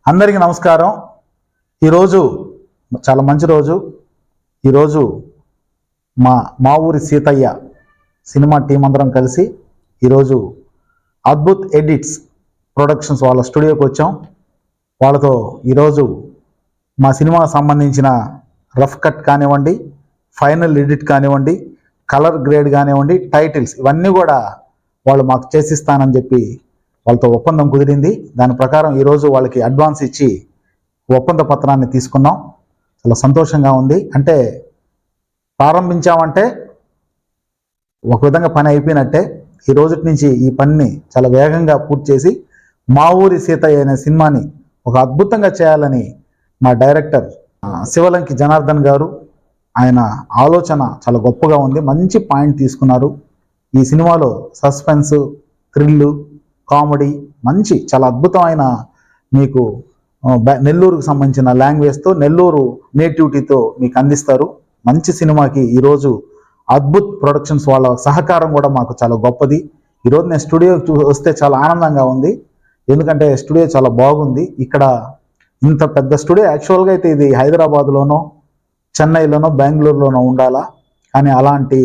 అందరికీ నమస్కారం. ఈరోజు చాలా మంచి రోజు. ఈరోజు మా ఊరి సీతయ్య సినిమా టీం అందరం కలిసి ఈరోజు అద్భుత్ ఎడిట్స్ ప్రొడక్షన్స్ వాళ్ళ స్టూడియోకి వచ్చాం. వాళ్ళతో ఈరోజు మా సినిమాకు సంబంధించిన రఫ్ కట్ కానివ్వండి, ఫైనల్ ఎడిట్ కానివ్వండి, కలర్ గ్రేడ్ కానివ్వండి, టైటిల్స్ ఇవన్నీ కూడా వాళ్ళు మాకు చేసిస్తానని చెప్పి వాళ్ళతో ఒప్పందం కుదిరింది. దాని ప్రకారం ఈరోజు వాళ్ళకి అడ్వాన్స్ ఇచ్చి ఒప్పంద పత్రాన్ని తీసుకున్నాం. చాలా సంతోషంగా ఉంది. అంటే ప్రారంభించామంటే ఒక విధంగా పని అయిపోయినట్టే. ఈ రోజు నుంచి ఈ పనిని చాలా వేగంగా పూర్తి చేసి మా ఊరి సీతయ్య అనే సినిమాని ఒక అద్భుతంగా చేయాలని మా డైరెక్టర్ శివలంకి జనార్దన్ గారు, ఆయన ఆలోచన చాలా గొప్పగా ఉంది. మంచి పాయింట్ తీసుకున్నారు. ఈ సినిమాలో సస్పెన్స్, థ్రిల్లు, కామెడీ మంచి చాలా అద్భుతమైన మీకు నెల్లూరుకు సంబంధించిన లాంగ్వేజ్తో, నెల్లూరు నేటివిటీతో మీకు అందిస్తారు. మంచి సినిమాకి ఈరోజు అద్భుత్ ప్రొడక్షన్స్ వాళ్ళ సహకారం కూడా మాకు చాలా గొప్పది. ఈరోజు నేను స్టూడియోకి వస్తే చాలా ఆనందంగా ఉంది. ఎందుకంటే స్టూడియో చాలా బాగుంది. ఇక్కడ ఇంత పెద్ద స్టూడియో యాక్చువల్గా అయితే ఇది హైదరాబాద్లోనో, చెన్నైలోనో, బెంగళూరులోనో ఉండాలా. కానీ అలాంటి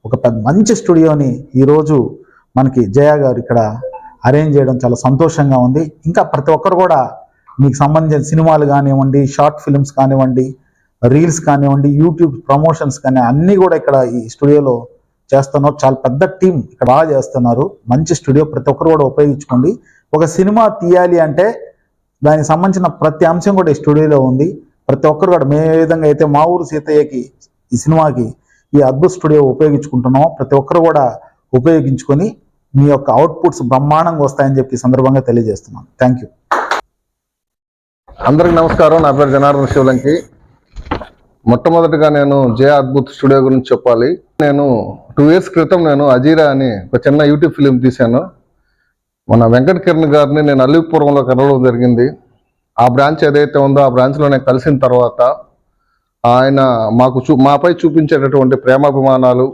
ఒక పెద్ద మంచి స్టూడియోని ఈరోజు మనకి జయ గారు ఇక్కడ అరేంజ్ చేయడం చాలా సంతోషంగా ఉంది. ఇంకా ప్రతి ఒక్కరు కూడా మీకు సంబంధించిన సినిమాలు కానివ్వండి, షార్ట్ ఫిల్మ్స్ కానివ్వండి, రీల్స్ కానివ్వండి, యూట్యూబ్ ప్రమోషన్స్ కానీ అన్నీ కూడా ఇక్కడ ఈ స్టూడియోలో చేస్తున్నారు. చాలా పెద్ద టీం ఇక్కడ బాగా చేస్తున్నారు. మంచి స్టూడియో, ప్రతి ఒక్కరు కూడా ఉపయోగించుకోండి. ఒక సినిమా తీయాలి అంటే దానికి సంబంధించిన ప్రతి అంశం కూడా ఈ స్టూడియోలో ఉంది. ప్రతి ఒక్కరు కూడా ఏ విధంగా అయితే మా ఊరు సీతయ్యకి ఈ సినిమాకి ఈ అద్భుత స్టూడియో ఉపయోగించుకుంటున్నామో ప్రతి ఒక్కరు కూడా ఉపయోగించుకొని మీ యొక్క అవుట్పుట్స్ బ్రహ్మాండంగా వస్తాయని చెప్పి సందర్భంగా తెలియజేస్తున్నాను. Thank you. అందరికి నమస్కారం. నా పేరు జనార్దన్ శివలంకి. మొట్టమొదటిగా నేను జయ అద్భుత్ స్టూడియో గురించి చెప్పాలి. నేను 2 years క్రితం నేను అజీరా అని ఒక చిన్న యూట్యూబ్ ఫిలిం తీశాను. మన వెంకట్ కిరణ్ గారిని నేను అల్లిపురంలో కలవడం జరిగింది. ఆ బ్రాంచ్ ఏదైతే ఉందో ఆ బ్రాంచ్లో నేను కలిసిన తర్వాత ఆయన మాపై చూపించేటటువంటి ప్రేమాభిమానాలు,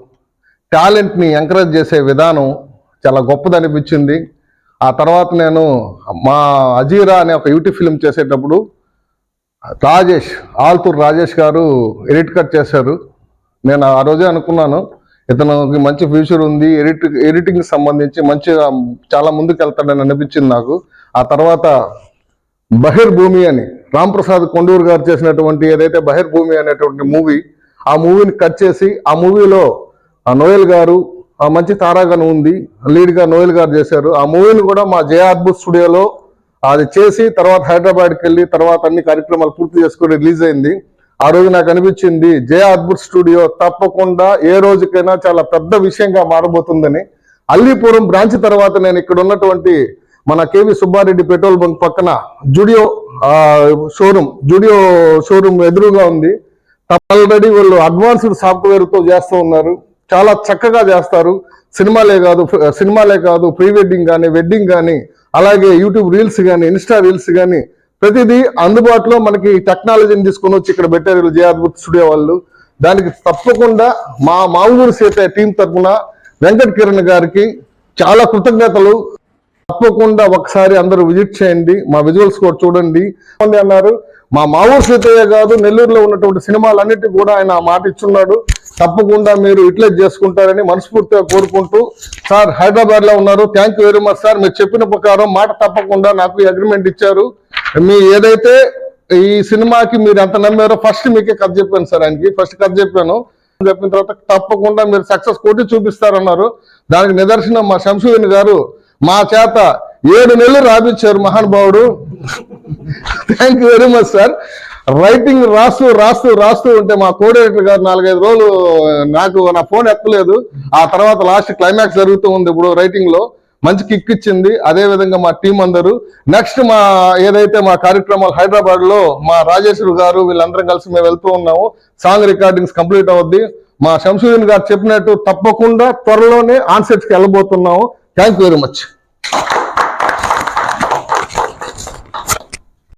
టాలెంట్ని ఎంకరేజ్ చేసే విధానం చాలా గొప్పది అనిపించింది. ఆ తర్వాత నేను మా అజీరా అనే ఒక యూట్యూబ్ ఫిలిం చేసేటప్పుడు ఆల్తూర్ రాజేష్ గారు ఎడిట్ కట్ చేశారు. నేను ఆ రోజే అనుకున్నాను ఇతనికి మంచి ఫ్యూచర్ ఉంది, ఎడిటింగ్ సంబంధించి మంచిగా చాలా ముందుకు వెళ్తాడని అనిపించింది నాకు. ఆ తర్వాత బహిర్భూమి అని రాంప్రసాద్ కొండూరు గారు చేసినటువంటి ఏదైతే బహిర్భూమి అనేటువంటి మూవీ, ఆ మూవీని కట్ చేసి ఆ మూవీలో నోయల్ గారు మంచి తారాగణం ఉంది, లీడ్గా నోయల్ గారు చేశారు. ఆ మూవీని కూడా మా జయ అద్భుత్ స్టూడియోలో అది చేసి తర్వాత హైదరాబాద్కి వెళ్ళి తర్వాత అన్ని కార్యక్రమాలు పూర్తి చేసుకుని రిలీజ్ అయింది. ఆ రోజు నాకు అనిపించింది జయ అద్భుత్ స్టూడియో తప్పకుండా ఏ రోజుకైనా చాలా పెద్ద విషయంగా మారబోతుందని. అల్లీపురం బ్రాంచ్ తర్వాత నేను ఇక్కడ ఉన్నటువంటి మన కేవి సుబ్బారెడ్డి పెట్రోల్ బంక్ పక్కన జుడియో షోరూమ్ ఎదురుగా ఉంది. ఆల్రెడీ వాళ్ళు అడ్వాన్స్డ్ సాఫ్ట్వేర్తో చేస్తూ ఉన్నారు. చాలా చక్కగా చేస్తారు. సినిమాలే కాదు ప్రీ వెడ్డింగ్ కానీ, వెడ్డింగ్ కానీ, అలాగే యూట్యూబ్ రీల్స్ కానీ, ఇన్స్టా రీల్స్ కానీ ప్రతిదీ అందుబాటులో మనకి టెక్నాలజీని తీసుకొని వచ్చి ఇక్కడ పెట్టారు జయ అద్భుత్ స్టూడియో వాళ్ళు. దానికి తప్పకుండా మా ఊరు సీతయ్య టీం తరఫున వెంకట్ కిరణ్ గారికి చాలా కృతజ్ఞతలు. తప్పకుండా ఒకసారి అందరూ విజిట్ చేయండి, మా విజువల్స్ కూడా చూడండి అన్నారు. మా ఊరు సీతయ్య కాదు, నెల్లూరులో ఉన్నటువంటి సినిమాలన్నిటికీ కూడా ఆయన మాట ఇచ్చున్నాడు. తప్పకుండా మీరు యూటిలైజ్ చేసుకుంటారని మనస్ఫూర్తిగా కోరుకుంటూ, సార్ హైదరాబాద్లో ఉన్నారు, thank you very much sir. మీరు చెప్పిన ప్రకారం మాట తప్పకుండా నాకు అగ్రిమెంట్ ఇచ్చారు. మీ ఏదైతే ఈ సినిమాకి మీరు ఎంత నమ్మారో ఫస్ట్ మీకే కథ చెప్పాను సార్. ఆయనకి ఫస్ట్ కథ చెప్పిన తర్వాత తప్పకుండా మీరు సక్సెస్ కొట్టి చూపిస్తారన్నారు. దానికి నిదర్శనం మా శంసుదీన్ గారు మా చేత 7 నెలలు రాపించారు మహానుభావుడు. Thank you very much sir. Writing రాస్తూ ఉంటే మా కోఆర్డినేటర్ గారు 4-5 రోజులు నా ఫోన్ ఎక్కలేదు. ఆ తర్వాత లాస్ట్ క్లైమాక్స్ జరుగుతూ ఉంది ఇప్పుడు రైటింగ్ లో. మంచి కిక్ ఇచ్చింది. అదే విధంగా మా టీం అందరూ నెక్స్ట్ ఏదైతే మా కార్యక్రమాలు హైదరాబాద్ లో మా రాజేశ్వర్ గారు వీళ్ళందరం కలిసి మేము వెళ్తూ ఉన్నాము. సాంగ్ రికార్డింగ్స్ కంప్లీట్ అవుద్ది. మా శంసుదీన్ గారు చెప్పినట్టు తప్పకుండా త్వరలోనే ఆన్సెట్స్కి వెళ్ళబోతున్నాము. Thank you very much.